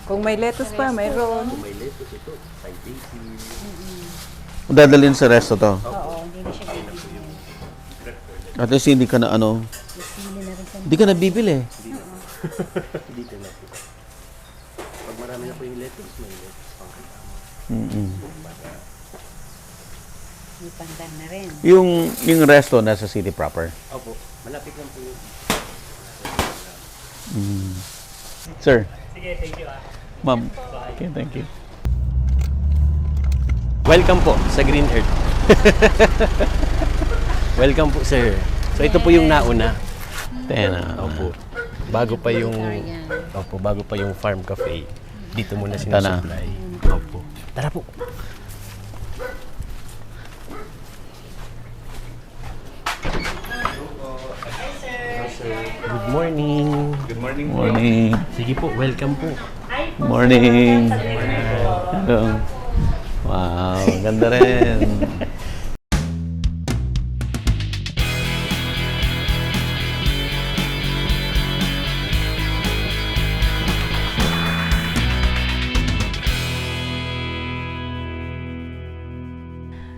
Kung may lettuce pa, mayroon. Kung may lettuce ito, Thai basil. Dadalhin sa resto to. Oo, hindi na siya bibili. At least hindi ka na ano. Hindi ka na bibili. Dito na po. Pag marami na po yung lettuce, may lettuce pang kasama. May pandan na rin. Yung resto nasa city proper. Opo, malapit lang po yung... Sir. Sige, thank you Ma'am. Okay, thank you. Welcome po sa Green Earth. Welcome po, sir. So ito po yung nauna. Opo. Bago pa yung Farm Cafe. Dito muna sinusupply. Opo. Tara po. Good morning. Good morning. Morning. Sige po, welcome po. Morning. Hello. Wow, ganda rin.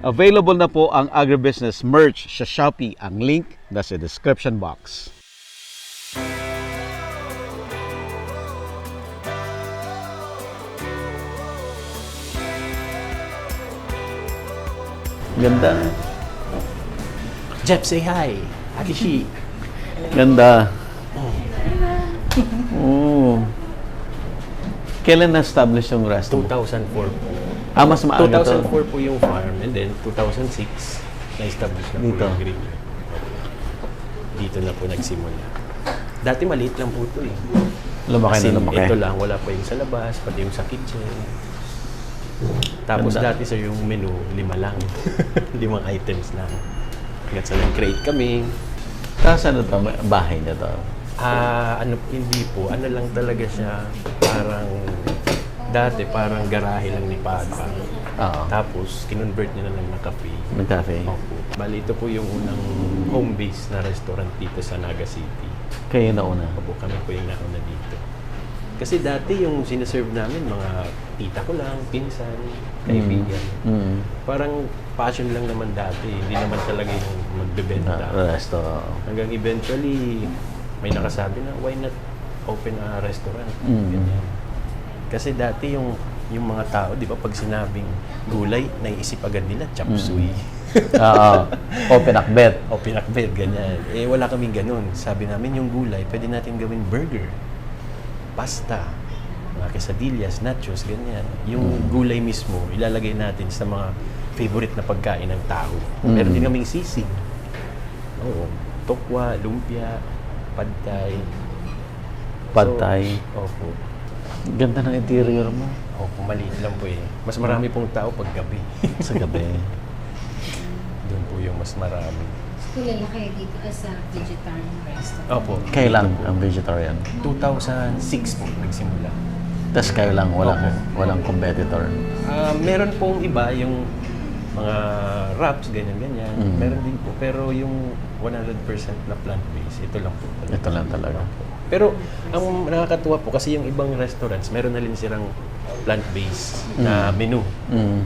Available na po ang agribusiness merch sa Shopee. Ang link nasa description box. Ganda. Jeff, say hi. Ate Shi. Ganda. Oh. Kailan na-establish yung resto? 2004 po. Mas maaga to. 2004 po yung farm and then 2006 na-establish na po Dito. yung Green Earth. Dito na po nagsimula. Dati maliit lang po ito eh. Lumaki As in, na lumaki. ito lang, wala pa yung sa labas, pati yung sa kitchen. Tapos Ganda. dati sir yung menu, 5 lang. 5 items lang. Hanggang sa nag-create kami. Tapos ano to? Bahay na to? Hindi po. Ano lang talaga siya, dati parang garahe lang ni Papa. Oo. Tapos, kinonvert niya na lang na cafe. Nag-cafe. Opo. Bali, ito po yung unang home base na restaurant dito sa Naga City. Kayo na una. Opo, kami po yung nauna dito. Kasi dati yung sinaserve namin, mga tita ko lang, pinsan, kaibigan. Parang passion lang naman dati. Hindi naman talaga yung magbebenta. Resto. Hanggang eventually, may nakasabi na, why not open a restaurant? Ganyan. Kasi dati yung mga tao, di ba, pag sinabing gulay, naiisip agad nila, chop suey. Oo. Open akbet. O pinakbet, ganyan. Wala kaming ganun. Sabi namin, yung gulay, pwede natin gawin burger, pasta, mga quesadillas, nachos, ganyan. Yung gulay mismo, ilalagay natin sa mga favorite na pagkain ng tao. Meron din kaming sisig. Oo. Tokwa, lumpia, pad thai. Pad thai. Opo. Ganda ng interior mo. Opo, maliit lang po eh. Mas marami pong tao pag gabi. Sa gabi. Doon po yung mas marami. Kilala kayo dito as a vegetarian restaurant. Opo. Kailan ang vegetarian? 2006 po nagsimula. Tapos kayo lang, walang competitor. Meron pong iba, yung mga wraps, ganyan-ganyan. Meron din po. Pero yung 100% na plant-based, ito lang po. Ito lang talaga. Pero ang nakakatuwa po kasi yung ibang restaurants, meron na rin silang plant-based na menu.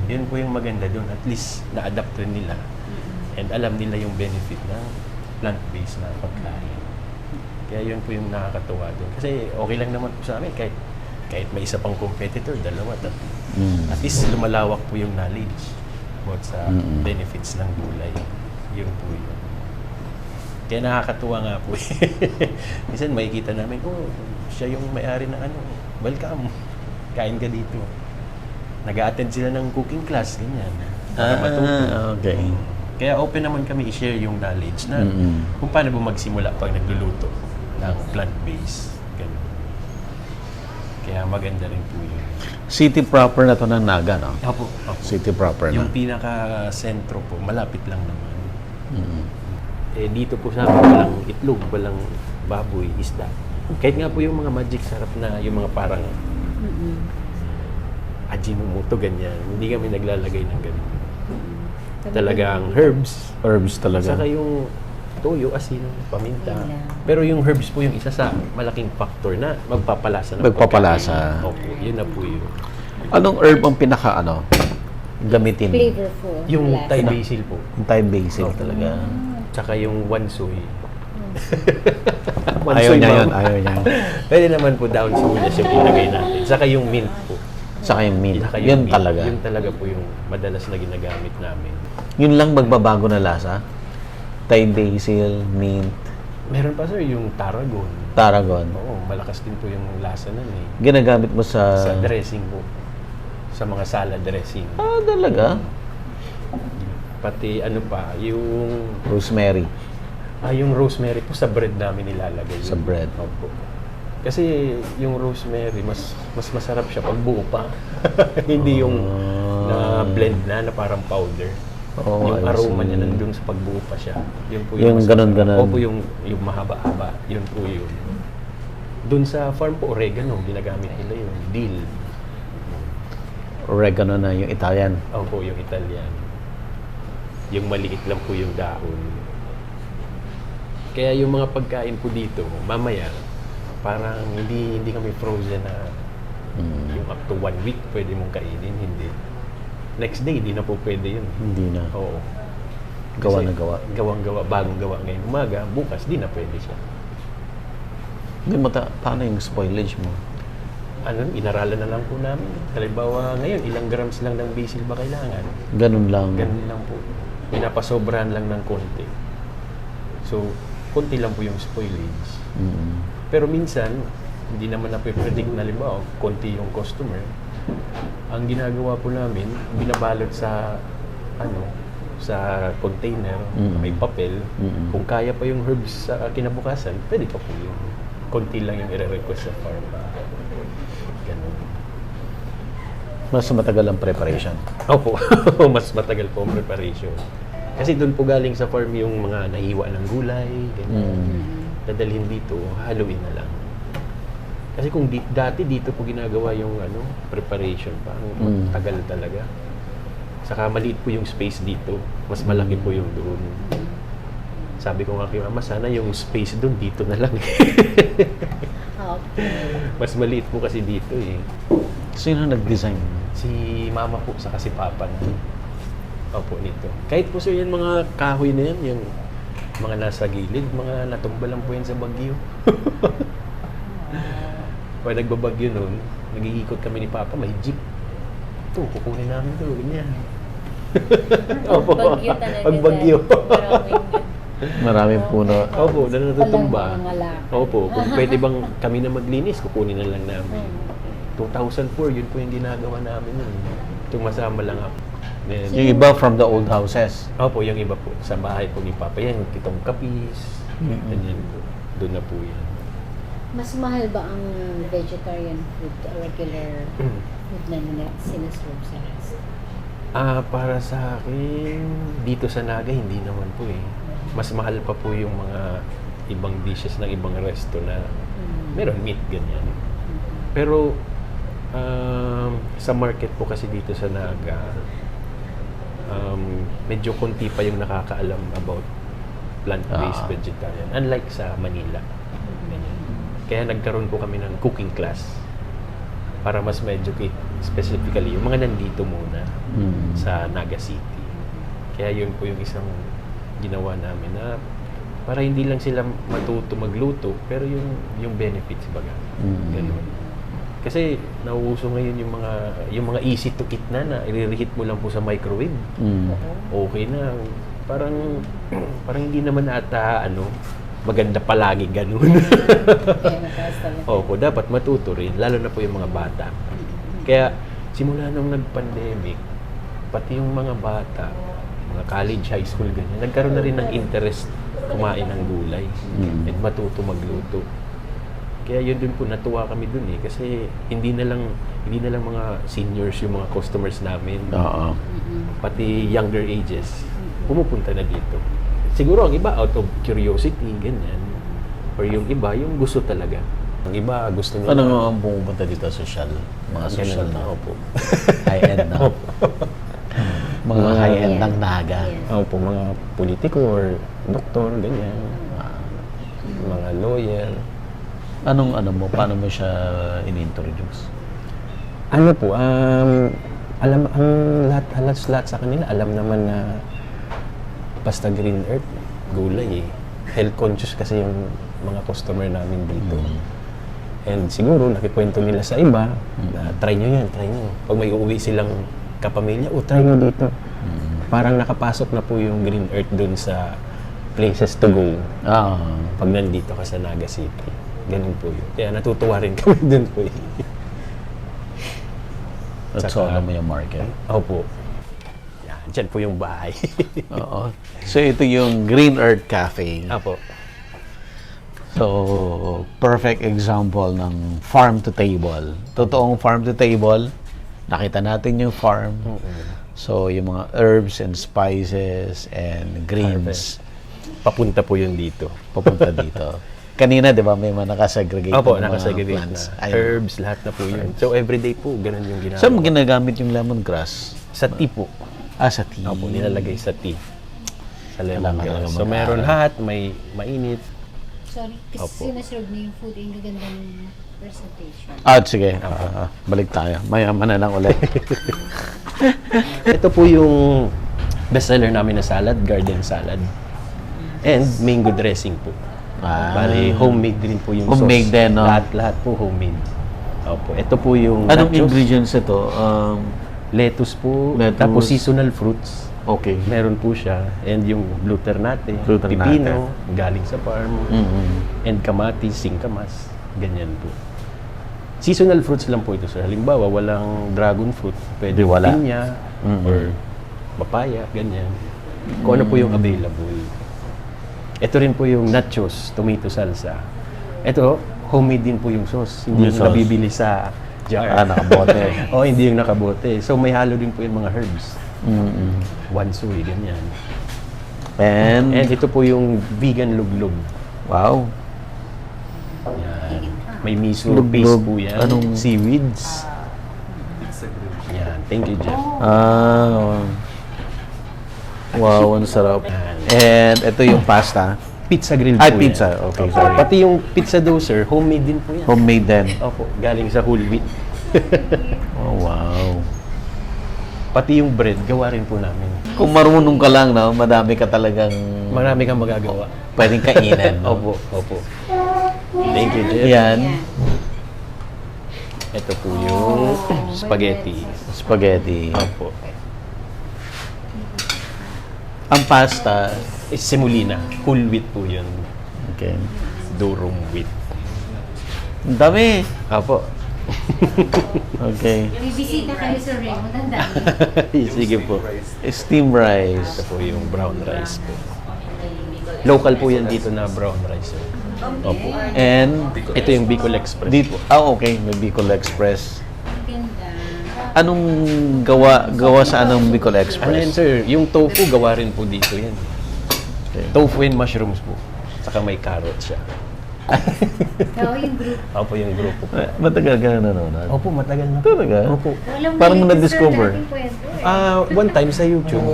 Yun po yung maganda doon. At least na-adapt rin nila. And alam nila yung benefit ng plant-based na pagkain. Kaya yun po yung nakakatuwa doon. Kasi okay lang naman po sa amin kahit may isa pang competitor, dalawa, tatlo. At least lumalawak po yung knowledge about sa benefits ng gulay. Yun po yun. Kaya nakakatuwa nga po. Minsan makikita namin, siya yung may-ari ng welcome. Kain ka dito. Nag-a-attend sila ng cooking class, ganyan. Para matuto. Okay. Kaya open naman kami i-share yung knowledge na kung paano ba magsimula pag nagluluto ng plant-based. Ganun. Kaya maganda rin po yun. City proper na to ng Naga, no? Opo. City proper na. Yung pinaka-sentro po, malapit lang naman. Dito po sa amin, walang itlog, walang baboy, isda. Kahit nga po yung mga magic sarap na, yung mga parang Ajinomoto, ganyan. Hindi kami naglalagay ng ganun. Talagang herbs. Herbs talaga. Saka yung toyo, asin, paminta. Yun lang. Pero yung herbs po yung isa sa malaking factor na magpapalasa ng Magpapalasa. pagkain. Opo, yun na po yun. Anong herb ang pinaka gamitin? Flavorful. Yung lasa. Thai basil po. Yung Thai basil Opo. talaga. Tsaka yung wansoy. Ayaw niya ma'am. yun, ayaw niya. Pwede naman po down sibuyas yung ilagay natin. Saka yung mint po. Saka yung mint. Saka Yun mint. talaga. Yun talaga po yung madalas na ginagamit namin. Yun lang magbabago na lasa? Thai basil, mint, Meron pa sir yung tarragon. tarragon. Oo, malakas din po yung lasa nun eh. Ginagamit mo sa... Sa dressing po. Sa mga salad dressing. Ah, talaga? Pati ano pa, yung Rosemary. yung rosemary po sa bread namin nilalagay. Sa yun. bread. Opo. Kasi yung rosemary mas masarap siya pag buo pa. Hindi yung na blend na parang powder. Oh, Yung I aroma see. niya nandun sa pagbuo pa siya. Yun po Yung mas ganon, masarap. ganon. Opo, yung mahaba-haba. Yun po yun. Doon sa farm po, oregano, ginagamit nila yun. Dill. Oregano na yung Italian. Opo, yung Italian. Yung maliit lang po yung dahon. Kaya yung mga pagkain po dito, mamaya, parang hindi kami frozen na yung up to 1 week pwede mong kainin, hindi. Next day, hindi na po pwede yun. Hindi na. Oo. Gawa Kasi na gawa. Gawang-gawa, bagong gawa ngayon umaga, bukas, di na pwede siya. Hindi paano yung spoilage mo? Inaralan na lang po namin. Halimbawa, ngayon, ilang grams lang ng basil ba kailangan? Ganun lang. Ganun lang po. Pinapasobrahan lang ng konti. So, konti lang po yung spoilage. Mm. Pero minsan, hindi naman napipredict na halimbawa, konti yung customer. Ang ginagawa po namin, binabalot sa sa container, may papel. Kung kaya pa yung herbs sa kinabukasan, pwede pa po yung konti lang yung i-request sa farm. Ganun. Mas matagal ang preparation. Opo, mas matagal po ang preparation. Kasi doon po galing sa farm yung mga nahiwa ng gulay, ganyan. Dadalhin dito, haluin na lang. Kasi kung dati dito po ginagawa yung preparation pa, ang tagal talaga. Saka maliit po yung space dito, mas malaki po yung doon. Sabi ko nga kay mama, sana yung space doon dito na lang. Mas maliit po kasi dito eh. Sino nag-design? Si mama po, saka si papa na. Opo, nito. Kahit po sir, yan mga kahoy na yan, yung mga nasa gilid, mga natumba lang po yan sa bagyo. Pag nagbabagyo noon, nag-iikot kami ni papa, may jeep. Ito, kukunin namin ito, ganyan. Opo, Bagyo talaga. pag bagyo. Maraming puno. Opo, na natutumba. Walang mga laki. Opo, kung pwede bang kami na maglinis, kukunin na lang namin. 2004, yun po yung ginagawa namin yun. Tumasama lang ako. Then, Yung iba from the old houses. opo, yung iba po, sa bahay po ni Papa, yan, kitong kapis, ganyan po. Doon na po yan. Mas mahal ba ang vegetarian food o regular food na sinaserve sa rest? Para sa akin, dito sa Naga, hindi naman po eh. Mas mahal pa po yung mga ibang dishes ng ibang resto na meron meat, ganyan. Pero, sa market po kasi dito sa Naga, medyo konti pa yung nakakaalam about plant-based vegetarian. Unlike sa Manila. Ganyan. Kaya nagkaroon po kami ng cooking class para mas ma-educate specifically yung mga nandito muna sa Naga City. Kaya yun po yung isang ginawa namin na para hindi lang sila matuto magluto pero yung benefits baga. Ganun. Kasi nauuso ngayon yung mga easy to eat na i-reheat mo lang po sa microwave. Okay na. Parang hindi naman ata maganda palagi ganun. Opo, dapat matuto rin, lalo na po yung mga bata. Kaya simula nung nag-pandemic, pati yung mga bata, mga college, high school, ganyan, nagkaroon na rin ng interest kumain ng gulay at matuto magluto. Kaya yun din po, natuwa kami dun eh, kasi hindi na lang mga seniors yung mga customers namin. Oo. Pati younger ages, pumupunta na dito. Siguro ang iba out of curiosity, ganyan. Or yung iba, yung gusto talaga. Ang iba, gusto nila. Ano nga ang pumupunta dito? Social? Mga social na. Opo. High-end na. Mga high-end naga. Yes. Opo, mga politiko or doktor, ganyan. Mga lawyer. Paano mo siya in-introduce? Ano po, alam, ang lahat sa kanila, alam naman na basta Green Earth, gulay eh. Health conscious kasi yung mga customer namin dito. And siguro, nakikwento nila sa iba, na try nyo yan, try nyo. Pag may uuwi silang kapamilya, try nyo dito. Parang nakapasok na po yung Green Earth dun sa places to go. Pag nandito ka sa Naga City. Ganun po yun. Kaya natutuwa rin kami dun po eh. At so, alam mo yung market. Opo. Yan, dyan po yung bahay. Oo. So, ito yung Green Earth Cafe. Opo. So, perfect example ng farm to table. Totoong farm to table. Nakita natin yung farm. So, yung mga herbs and spices and greens. Papunta po yun dito. Papunta dito. Kanina, di ba, may mga nakasegregate Opo, ng mga nakasegregate plants. na. Ayun. Herbs, lahat na po yun. So, everyday po, ganun yung ginagawa. Saan mo ginagamit yung lemongrass? Sa tea po. Sa tea. Opo, nilalagay sa tea. Sa Kailangan lemongrass. talaga So, meron lahat. May mainit. Sorry, kasi Opo. sinaserve niyo yung food, yung gagandang presentation. Sige. Balik tayo. Mayaman na lang ulit. Ito po yung bestseller namin na salad, garden salad. And mango dressing po. Bali, homemade din po yung Homemade sauce. din, no? Lahat po homemade. Opo. Ito po yung Anong nachos. ingredients ito? Lettuce po. Lettuce. Tapos seasonal fruits. Okay. Meron po siya. And yung blue ternate, Blue ternate. pipino, galing sa farm. And kamatis, singkamas. Ganyan po. Seasonal fruits lang po ito, sir. Halimbawa, walang dragon fruit. Pwede Wala. pinya or papaya, ganyan. Kung ano po yung available. Ito rin po yung nachos, tomato salsa. Ito, homemade din po yung sauce. Hindi Yung yung sauce. nabibili sa jar. Nakabote. O, hindi yung nakabote. So, may halo din po yung mga herbs. Wansui, ganyan. And And ito po yung vegan luglug. wow. Yan. May miso Luglug. paste po yan. Anong- Seaweeds. Yan. Thank you, Jeff. Wow, ang sarap. And ito yung pasta. Pizza grill po Ay, yan. pizza. Okay, Opo. sorry. Pati yung pizza dough, sir, homemade din po yan. Homemade din. Opo, galing sa whole wheat. Oh, wow. Pati yung bread, gawa rin po namin. Kung marunong ka lang, no, madami ka talagang Marami kang magagawa. pwedeng kainan. No? Opo, opo. Thank you, Jeff. Yan. Ito po yung spaghetti. Spaghetti. Opo. Ang pasta. Is semolina. Whole wheat po yun. Okay. Durum wheat. Ang dami. Opo. Okay. May bisita kayo sa Raymond, ang dami. Sige po. Steam rice. Ito po yung brown rice po. Local po yan dito na brown rice. Opo. And Ito yung Bicol Express. dito, okay, may Bicol Express. Ang ganda. Anong gawa sa anong Bicol Express? Ano yan, sir? Yung tofu, gawa rin po dito yan. Okay. Tofu and mushrooms po. Saka may carrot siya. Oo, yung group. Opo, yung grupo po. Matagal ka na nanonood? Opo, matagal na. Talaga? Opo. Walang Parang mo malinis, na-discover. sir, dating kwento eh. One time sa YouTube,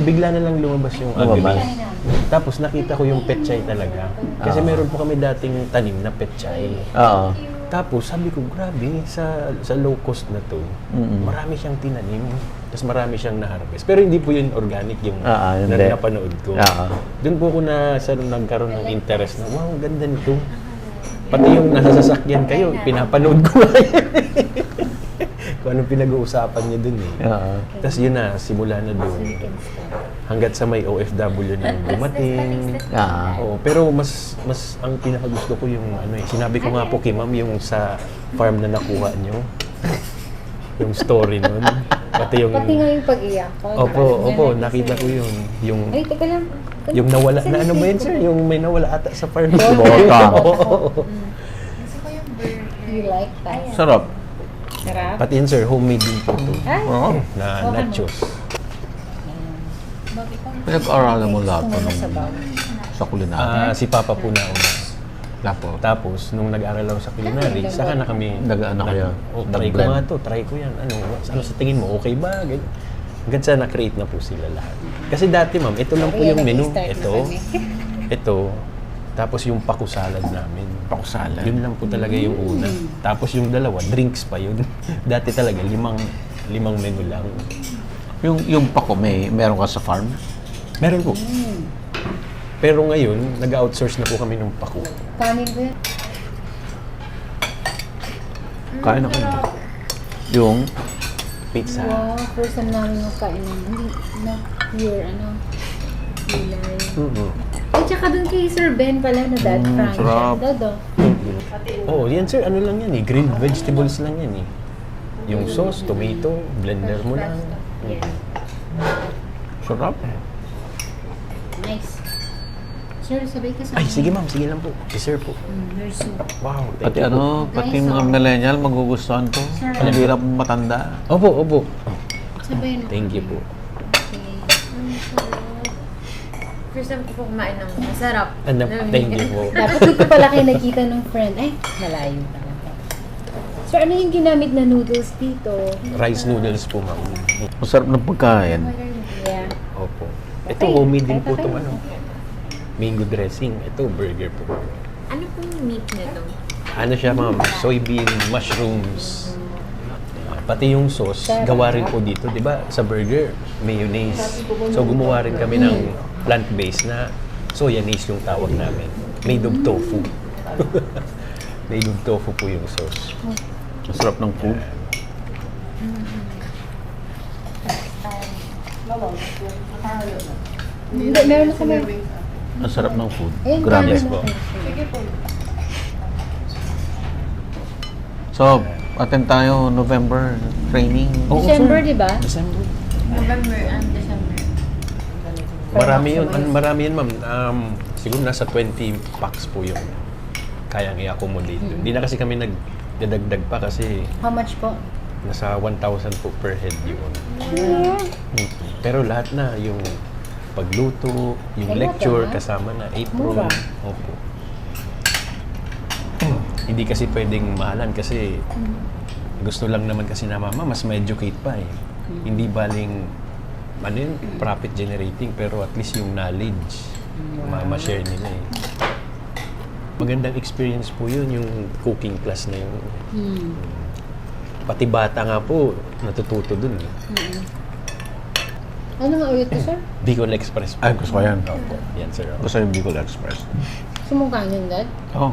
bigla na lang lumabas yung Lumabas? agri. Tapos nakita ko yung petchay talaga. Kasi meron po kami dating tanim na petchay. Oo. Tapos sabi ko, grabe, sa low cost na to, marami siyang tinanim. Tapos marami siyang na-harvest. Pero hindi po yun organic yung Hindi. napanood ko. Doon po ako nagkaroon ng interest na, wow, ganda nito. Pati yung nasa sasakyan kayo, pinapanood ko nga yan. Kung anong pinag-uusapan niyo dun eh. Tapos yun na, simula na dun. Hanggat sa may OFW na yung dumating. Oo, pero mas ang pinakagusto ko yung ano eh. Sinabi ko nga po kay ma'am yung sa farm na nakuha niyo. Yung story nun. Pati yung... Pati nga yung pag-iyak ko. Opo, nakita ko yun. Yung... Ay, teka lang. Yung nawala, na ano ba yun, sir? Yung may nawala ata sa farm. Bota. You like that? Sarap. Sarap? Pati yun, sir, homemade din po ito. Ay, Na nachos. Pinag-aralan mo lahat pa nung sabaw. sa kulinarya. Si Papa po nauna. Lapo. Tapos, nung nag-aaral ako sa culinary, saka na kami... Nag-ano kayo? Try ko Nag-blend? nga to, try ko yan. Ano sa tingin mo, okay ba? Ganyan. Hanggang sa na-create na po sila lahat. Kasi dati ma'am, ito lang po Ayan, yung menu. nag-start na Ito, kami. ito, tapos yung paku salad namin. Paku salad. Yun lang po talaga yung una. Tapos yung dalawa, drinks pa yun. Dati talaga, limang menu lang. Yung pako, meron ka sa farm? Meron po. Pero ngayon, nag-outsource na po kami ng paku. Kanin ba yan? Kain ako. Yung Pizza. Wow, first time namin magkain ng hindi na pure, gulay. At saka dun kay Sir Ben pala na Dad Frank. sarap. Dodo. Oh, yan sir, ano lang yan eh. Grilled vegetables lang yan eh. Yung sauce, tomato, blender mo lang. Yeah. sarap. Nice. Sir, sabay ka sa Ay, sige ma'am, sige lang po. Si sir po. There's soup. Wow, thank Pati you po. pati mga millennial magugustuhan to. Sir. Ang hirap matanda. Opo, opo. Sabay mo. Thank you po. Okay. Ang sarap. First time ko po kumain ng masarap. Thank you po. Dapat dito pala kayo nakita ng friend. Ay, malayo talaga. Sir, ano yung ginamit na noodles dito? Rice noodles po ma'am. Masarap ng pagkain. Yeah. Opo. Ito, Okay, homemade din kahit po okay. itong ano. Mango dressing. Ito, burger po. Ano pong meat nito? Ano siya ma'am? Soybean, mushrooms. Pati yung sauce, gawa rin po dito. Di ba sa burger, mayonnaise. So gumawa rin kami ng plant-based na soyanese yung tawag namin. Made of tofu. Made of tofu po yung sauce. Masarap ng food. Hindi, meron na kami. Ang sarap ng food. Ayun, Grabe. Yes po. So, attend tayo November training. Oo, December, sir. di ba? December. November and December. Marami yun. Marami yun, ma'am. Siguro nasa 20 packs po yung kayang i-accommodate doon. Hindi na kasi kami nagdadagdag pa kasi How much po? nasa 1,000 po per head yun. Pero lahat na, yung pagluto, yung Ay, lecture, mura. kasama na, apron. Mura. Opo. Hindi kasi pwedeng mahalan kasi gusto lang naman kasi na mama, mas ma-educate pa eh. Hindi baling, ano yun, profit generating, pero at least yung knowledge, ma-share nila eh. Magandang experience po yun, yung cooking class na yun. Pati bata nga po, natututo dun eh. Ano nga ulit to, sir? Bicol Express po. Ay, gusto ko yan. Opo, yan sir. Gusto yung Bicol Express. Sumungkain yun, Dad? Oh,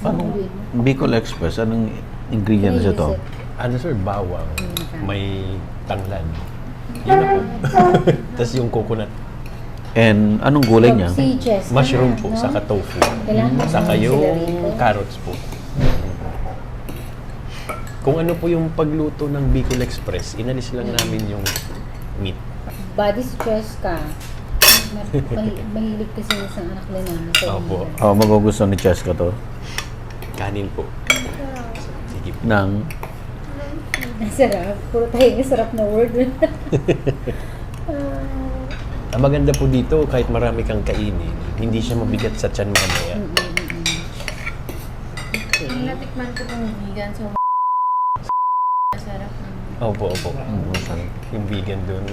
Anong? Bicol Express, anong ingredients ito? Ano sir, bawang, may tanglad. Yun na po. Tapos yung coconut, And anong gulay niya? Si Chess. mushroom po, no? saka tofu. Kailangan Saka sila yung rito. carrots po. Kung ano po yung pagluto ng Bicol Express, inalis lang namin yung meat. Body stress ka. Mahilig kasi sa anak na namin. So, Opo. Oh, magugustuhan ni Cheska to. Kanin po. Sige po. Nang Nasarap. Puro tayo yung sarap na word. Ang maganda po dito, kahit marami kang kainin, hindi siya mabigat sa tiyan mamaya. Ang natikman ko pong vegan, so masarap. Opo, opo. Yung vegan dun.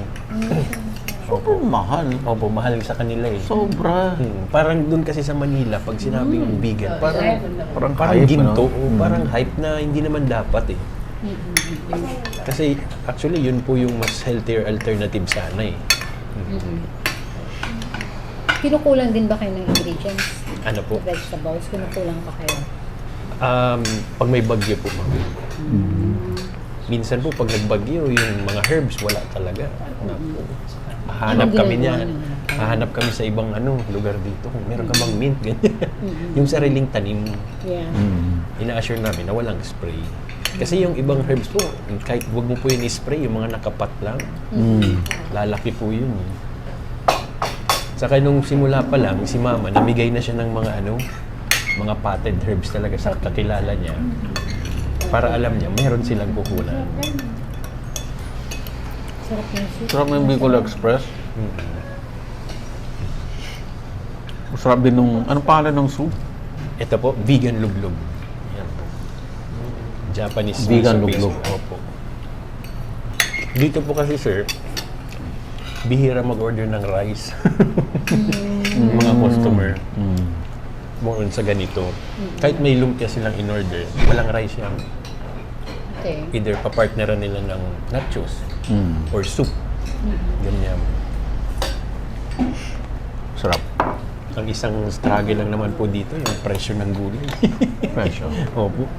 sobrang mahal. Opo, mahal sa kanila eh. Sobra. Parang dun kasi sa Manila, pag sinabing vegan, parang hype, ginto, ano? parang hype na hindi naman dapat eh. Kasi actually yun po yung mas healthier alternative sana eh. Kinukulang din ba kayo ng ingredients? Ano po? Vegetables, kinukulang pa kayo? Pag may bagyo po, ma'am. Minsan po pag nagbagyo, yung mga herbs wala talaga. Naku. Hahanap Anong kami ginagawa niyan. niyo? Hahanap kami sa ibang lugar dito. Kung meron ka bang mint, ganyan. Yung sariling tanim. Yeah. Ina-assure namin na walang spray. Kasi yung ibang herbs po, kahit wag mo po yun i-spray, yung mga nakapat lang, lalaki po yun. Saka nung simula pa lang, si Mama, namigay na siya ng mga mga potted herbs talaga sa kakilala niya. Para alam niya, meron silang kukunan. Sarap yung soup. Sarap ng Bicol Express. Sarap din nung, anong pangalan ng soup? Ito po, vegan luglog. Yan po. Japanese Vegan miso paste. luglog. Opo. Dito po kasi, sir, bihira mag-order ng rice. Mga customer. More on sa ganito. Kahit may lumpia silang in-order, walang rice yan. Okay. Either papartneran nila ng nachos or soup. Ganyan. Sarap. Ang isang struggle lang naman po dito, yung presyo ng gulay. Presyo. Opo.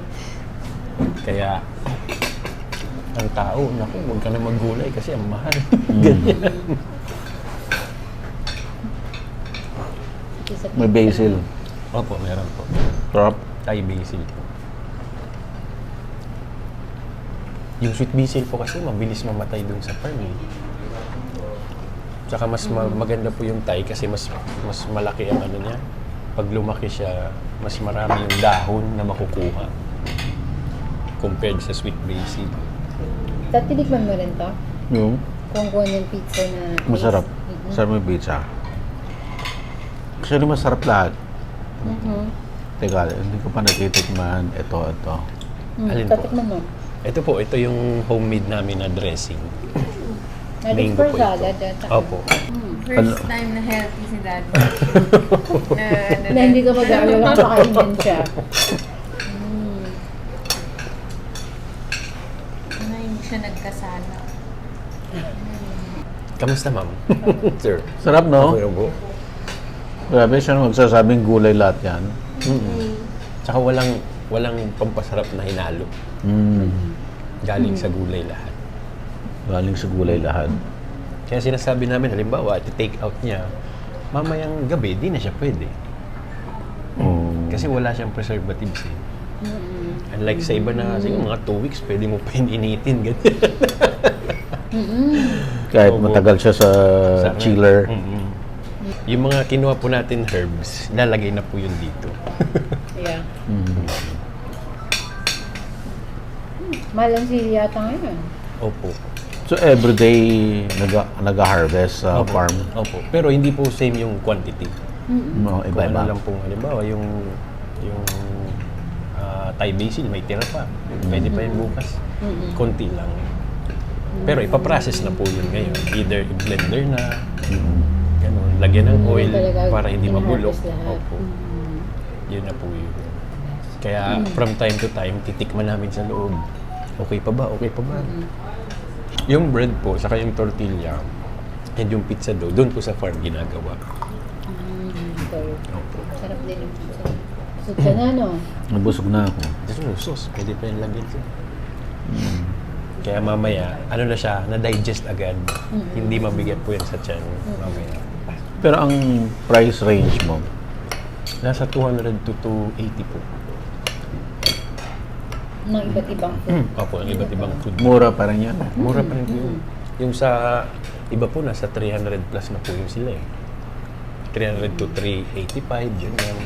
Kaya, ang tao, naku, huwag ka na maggulay kasi ang mahal. Ganyan. Isa- May basil. Opo, meron po. Sarap. Thai basil po. Yung sweet basil po kasi mabilis mamatay dun sa farm eh. Tsaka mas maganda po yung Thai kasi mas malaki ang ano niya. Pag lumaki siya, mas marami yung dahon na makukuha compared sa sweet basil. Tinikman mo rin to? Yung Kung kuha ng pizza na... masarap. Mhm. Sarap yung pizza. Actually, masarap lahat. Mhm. Teka, hindi ko pa natitikman. Ito. Alin po? Tatikman mo. Ito po, ito yung homemade namin na dressing. Natin Mango for po ito. salad. Opo. First time na healthy si Daddy. Na hindi ka mag-aalala makainin siya. Na hindi siya nagkasala. Kamusta, ma'am? Sir. Sarap, no? Okay po. Grabe siya magsasabing gulay lahat yan. Tsaka walang pampasarap na hinalo. Galing sa gulay lahat. Galing sa gulay lahat. Kaya sinasabi namin, halimbawa, take out niya, mamayang gabi, di na siya pwede. Kasi wala siyang preservatives eh. Unlike sa iba na, siguro mga 2 weeks, pwede mo pa initin, ganyan. Kahit Oo. matagal siya sa chiller. Yung mga kinuha po natin herbs, lalagay na po yun dito. Yeah. Mahal ang sili yata ngayon. Opo. So everyday nag-harvest sa Opo. farm. Opo. Pero hindi po same yung quantity. Mga Kung ano iba-iba. lang pong, halimbawa, yung Thai basil, may tira pa. Pwede pa yun bukas. Konti lang. Pero ipaprocess na po yun ngayon. Either i-blender na, ganun, lagyan ng oil Talaga para hindi mabulok. in-harvest lahat. Opo. Yun na po yun. Kaya from time to time, titikman namin sa loob. Okay pa ba? Okay pa ba? Yung bread po, saka yung tortilla, and yung pizza dough, doon po sa farm ginagawa. Okay. Opo. Sarap din yung pizza. Busog ka na, no? Nabusog na ako. Tapos yung sauce, pwede pa yung lagyan siya. Kaya mamaya, ano na siya, na-digest agad. Hindi mabigat po yan sa tiyan. Mamaya. Pero ang price range mo, Nasa 200 to 280 po. Ng iba't ibang food. Opo, ang iba't ibang food. mura pa rin yan. Mura pa rin po yun. Yung sa iba po, nasa 300 plus na po yung sila eh. 300 to 385, yun yan.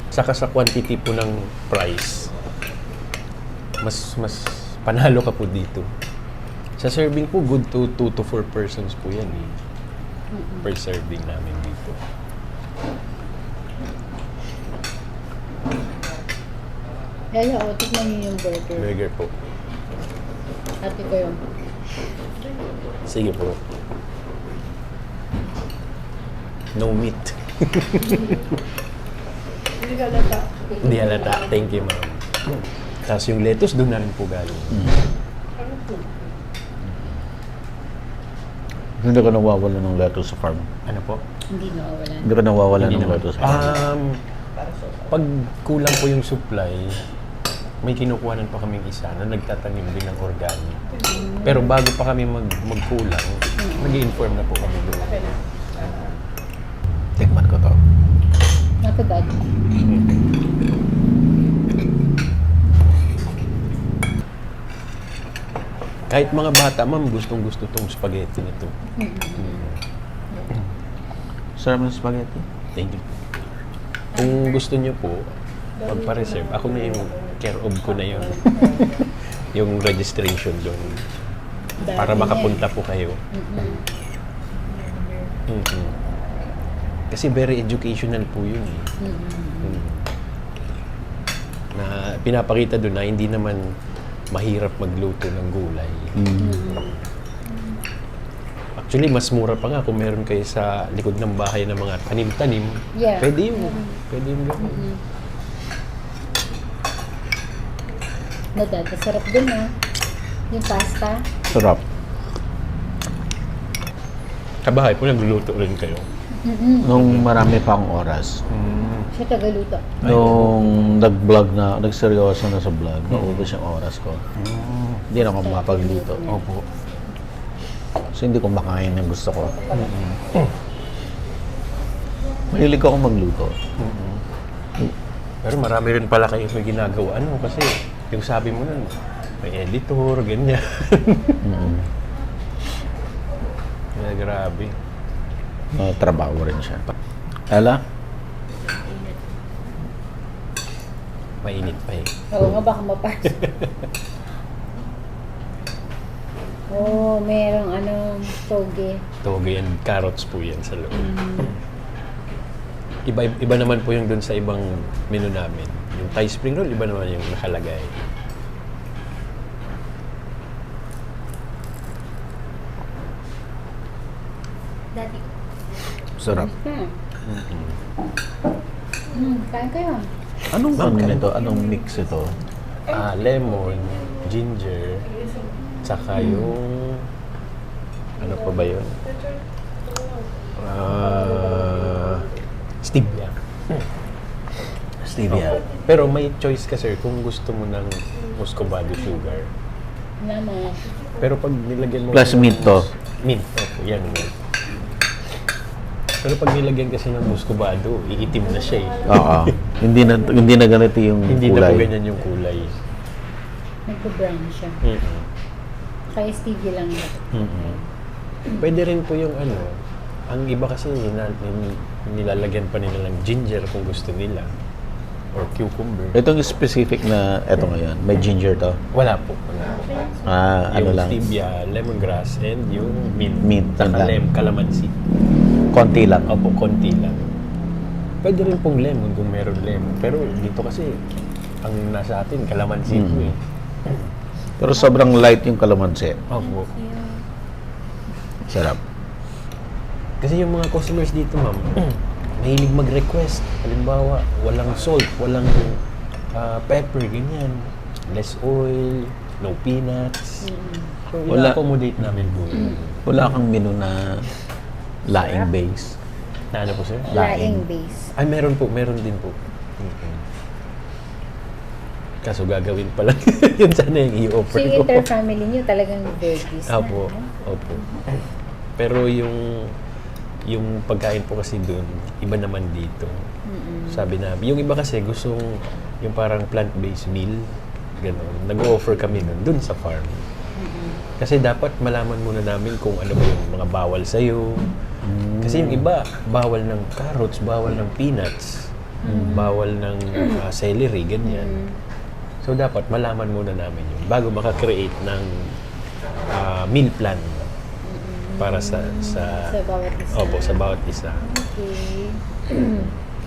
Saka sa quantity po ng price, mas panalo ka po dito. Sa serving po, good to 2 to 4 persons po yan eh. Per serving namin dito. Hello, tikman niyo yung burger. Burger po. Ate ko yung... Sige po. No meat. Hindi ka lata. Hindi halata. Thank you, ma'am. Tapos yung lettuce, doon na rin po galing. Hindi ka nawawala ng lettuce sa farm. Ano po? Hindi na wala. Hindi ka nawawala Hindi ng naman. lettuce sa farm. Pag kulang po yung supply, may kinukuhanan pa kaming isa na nagtatanim din ng organic. Pero bago pa kami magkulang, nag-i-inform na po kami doon. Tikman ko to. Not bad. Kahit mga bata, ma'am, gustong-gusto tong spaghetti nito. Sarap ng spaghetti. Thank you. Kung gusto niyo po, magpa-reserve. Ako na yung care of ko na yun. Yung registration doon. Para makapunta po kayo. Kasi very educational po yun eh. Na pinapakita doon na hindi naman mahirap magluto ng gulay. Actually, mas mura pa nga kung meron kayo sa likod ng bahay ng mga tanim-tanim. Yeah. Pwede yun. Pwede yun gawin. No, Dad, masarap din ah. Yung pasta. Sarap. Sa bahay po, nagluluto rin kayo. Nung marami pa akong oras. Siya tagaluto. Nung nag-vlog na, nagseryoso na sa vlog, naubos yung oras ko. Hindi na ako makapagluto. Opo. So, hindi ko makain yung gusto ko. Mahilig ako magluto. Pero marami rin pala kayo may ginagawa. Ano kasi, yung sabi mo nun, may editor, ganyan. Kaya grabe. Trabaho rin siya. Ella? Mainit pa eh. Oo nga, baka mapasok. Oh, merong toge. Toge yan, carrots po yan sa loob. Iba naman po yung dun sa ibang menu namin. Yung Thai spring roll, iba naman yung nakalagay. Dati. Sarap. Kain kayo. Anong ano nito? Anong mix ito? Lemon, ginger, tsaka yung... Ano pa ba yun? Stevia. Stevia. Pero may choice ka, sir, kung gusto mo ng muscovado sugar. Naman. Pero pag nilagyan mo... Plus mint to. Mint. Opo, yan. Mint. Pero pag nilagyan kasi ng muscovado, iitim na siya eh. Oo. Hindi na ganito yung Hindi na kulay. po ganyan yung kulay. Nagpo-brown siya. Kaya stevia lang na. Pwede rin po yung ang iba kasi nilalagyan pa nila ng ginger kung gusto nila. Or cucumber. Itong specific na, eto ngayon, may ginger to. Wala po. Wala po. Ano Yung lang, stevia, lemongrass, and yung mint. Mint, Saka yun lang. calamansi. konti lang. Opo, konti lang. Pwede rin pong lemon kung meron lemon. Pero dito kasi, ang nasa atin, calamansi po eh. Pero sobrang light yung kalamansi. Opo. Sarap. Kasi yung mga customers dito, ma'am, mahilig mag-request. Halimbawa, walang salt, walang pepper, ganyan. Less oil, no peanuts. So, Wala. ina-accommodate namin po yun. Wala kang menu na laing base. Na ano po, sir? Laing base. Ay, meron din po. Kaso gagawin pa lang. Yun sana yung So i-offer yung ko. inter-family niyo talagang veggies na. Opo, opo. Pero yung pagkain po kasi doon, iba naman dito. Sabi na, yung iba kasi gustong yung parang plant-based meal, gano'n. Nag-offer kami nun, doon sa farm. Kasi dapat malaman muna namin kung ano ba yung mga bawal sa'yo. Kasi yung iba, bawal ng carrots, bawal ng peanuts, bawal ng celery, ganyan. So dapat malaman muna namin yun bago makakreate ng meal plan para sa bawat isa. Opo, sa bawat isa. Okay.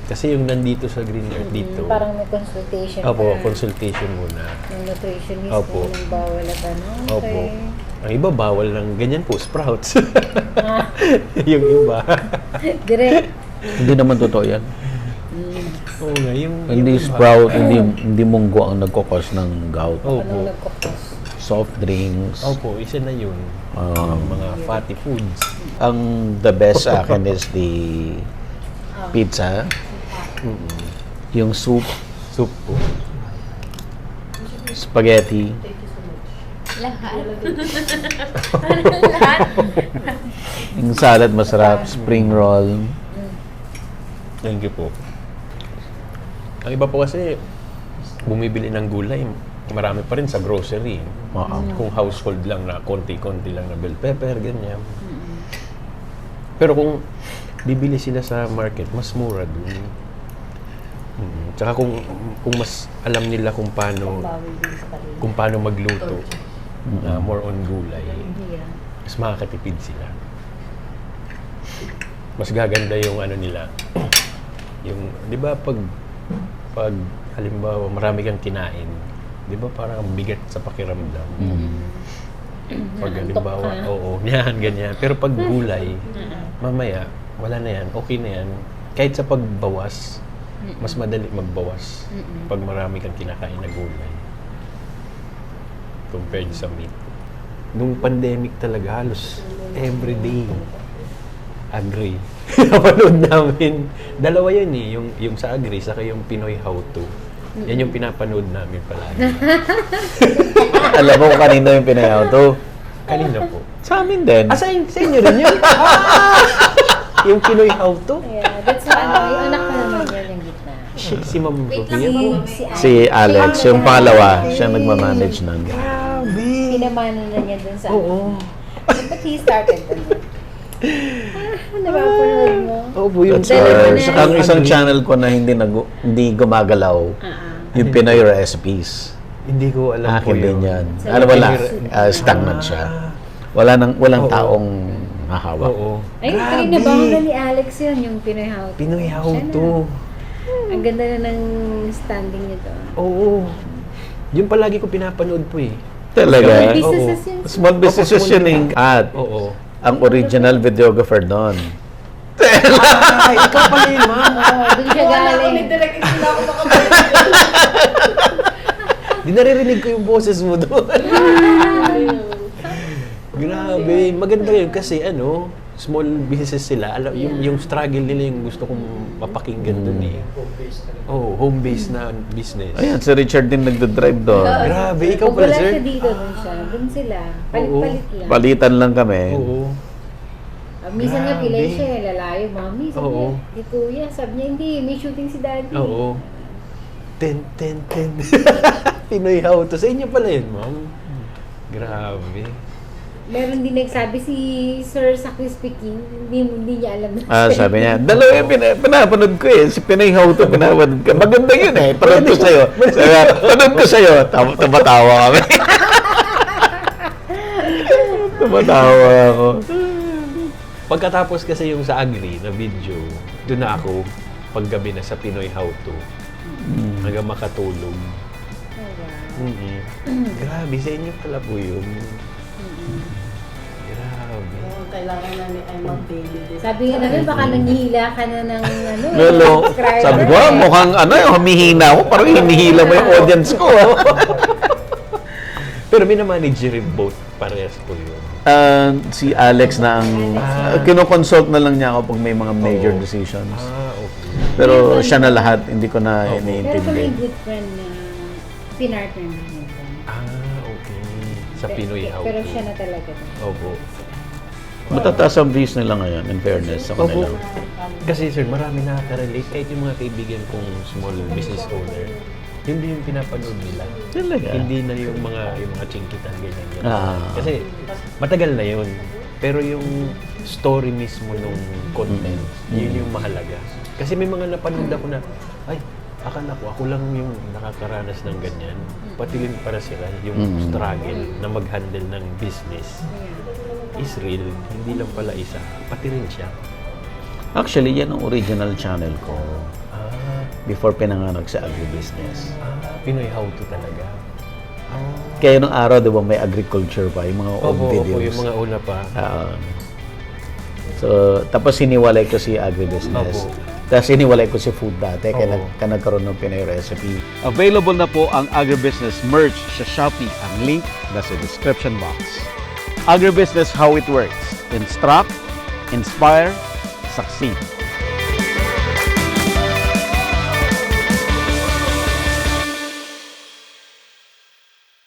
Kasi yung nandito sa Green Earth dito, Parang may consultation opo, ka. consultation muna. Yung nutritionist, Opo. yung bawal at ano. Opo. Okay. Ang iba bawal ng ganyan po, sprouts. Yung iba. Direct. Hindi naman totoo yan. Oo nga, yung Hindi iba. sprout, hindi munggo ang nagkakos ng gout. Opo. Anong nagkukos? Soft drinks. Opo, isa na yun. Mga fatty foods. Ang the best sa akin is the pizza, yung soup, Soup po. spaghetti, Lahat. yung salad masarap, spring roll. Thank you po. Ang iba po kasi, bumibili ng gulay, marami pa rin sa grocery. Kung household lang na konti-konti lang na bell pepper, ganyan. Pero kung bibili sila sa market, mas mura dun. Tsaka kung mas alam nila kung paano magluto, more on gulay, Yeah. mas makakatipid sila. Mas gaganda yung ano nila. Yung, di ba pag halimbawa marami kang kinain, Di ba parang bigat sa pakiramdam? Pag Naantok halimbawa, ka. oo, yan, ganyan. Pero pag gulay, mamaya, wala na yan, okay na yan. Kahit sa pagbawas, mas madali magbawas pag marami kang kinakain na gulay. Compared sa meat. Nung pandemic talaga, halos everyday. Agri. Napanood namin. Dalawa yun eh, yung sa Agri, saka yung Pinoy How To. Yan yung pinapanood namin palagi. Alam mo kung kanino yung pinayaw to? Kanina po. Sa amin din. Sa inyo rin yun? Yung Pinoy How To? Yeah, that's why yung anak ko naman yun yung gitna. Si Ma'am Wait Sofia lang po. po. Si Alex, yung pangalawa, siya nagmamanage nun. Grabe. Pinamana na niya dun sa... Oo. But he started to do. Napapanood mo? Oo po, yung Dalawa na. Ang isang channel ko na hindi gumagalaw, yung Pinoy Recipes. Hindi ko alam po Akin din yun. yan. Sa Ano wala, Pinoy- stagnant siya. Walang Oo. taong hahawak. Oo. Ay, nabangon na ni Alex yun, yung Pinoy How To. Pinoy How Siya na. To. Ang ganda na ng standing nito. Oo. Yung palagi ko pinapanood po eh. Talaga? Small Oo. businesses yun. Small businesses yun eh. At Oo. ang original videographer doon. Ay, ikaw pala yun, ma'am. Oo, dun siya galing. Direct hindi na ako makabalik. Di naririnig ko yung boses mo doon. Grabe. Maganda yun kasi small businesses sila. Alam, yung struggle nila yung gusto kong mapakinggan doon eh. Oh, home-based na business. Ayan, si Richard din nagdadrive doon. Grabe, ikaw Kung pala, wala sir. siya dito, dun siya. Dun sila. Palit-palit lang. Palitan lang kami. Oo. Minsan nga Grabe. pilay siya, lalayo, mami. Sabi Oo. niya, di kuya. Sabi niya, hindi, may shooting si daddy. Oo. 10. Pinoy How To. Sa inyo pala yun, ma'am. Grabe. Meron din nagsabi si Sir sa Crispy King, hindi niya alam na. Sabi niya, dalawa yung pinapanood ko eh. Si Pinoy How To, pinapanood ko. Maganda yun eh. Panood ko sa'yo. Panood ko sa'yo. Tumatawa kami. Tumatawa ako. Pagkatapos kasi yung sa Agri na video, doon na ako paggabi na sa Pinoy How To. Hanggang makatulog. Grabe, sa inyo pala po yun. Grabe. Kailangan na ay mag-daily din. Sabi nga namin, baka nanghihila ka na ng Lolo, subscriber. sabi ko, mukhang humihina ako. Parang hinihila mo yung audience ko. Pero minamanage rin both. Parehas po yun. Si Alex na ang kinoconsult na lang niya ako pag may mga major decisions. Okay. Pero siya na lahat, hindi ko na Pero kami iniintindi. good friend na pinartner namin. Okay. Sa Pinoy How Pero To. siya na talaga. Opo. Matataas ang views nila ngayon, in fairness sa Opo. kanila. Kasi sir, marami nakaka-relate. Kahit yung mga kaibigan kong small business owner, yun din yung pinapanood nila. Talaga? Hindi na yung mga chingkitan, ganyan. Ah. Kasi matagal na yun. Pero yung story mismo nung content, yun yung mahalaga. Kasi may mga napanood ako na, ay, akala ko, ako lang yung nakakaranas ng ganyan. Pati rin para sila, yung struggle na mag-handle ng business is real. Hindi lang pala isa, pati rin siya. Actually, yan ang original channel ko Ah, before pinanganak sa agribusiness. Pinoy How To talaga. Kaya nung araw, di ba, may agriculture pa, yung mga old Opo, videos. yung mga una pa. So, tapos hiniwalay ko si agribusiness. Opo. Tapos hiniwalay ko si food dati, kaya Oo. nagkaroon ng Pinoy Recipe. Available na po ang agribusiness merch sa Shopee. Ang link nasa description box. Agribusiness, how it works. Instruct, inspire, succeed.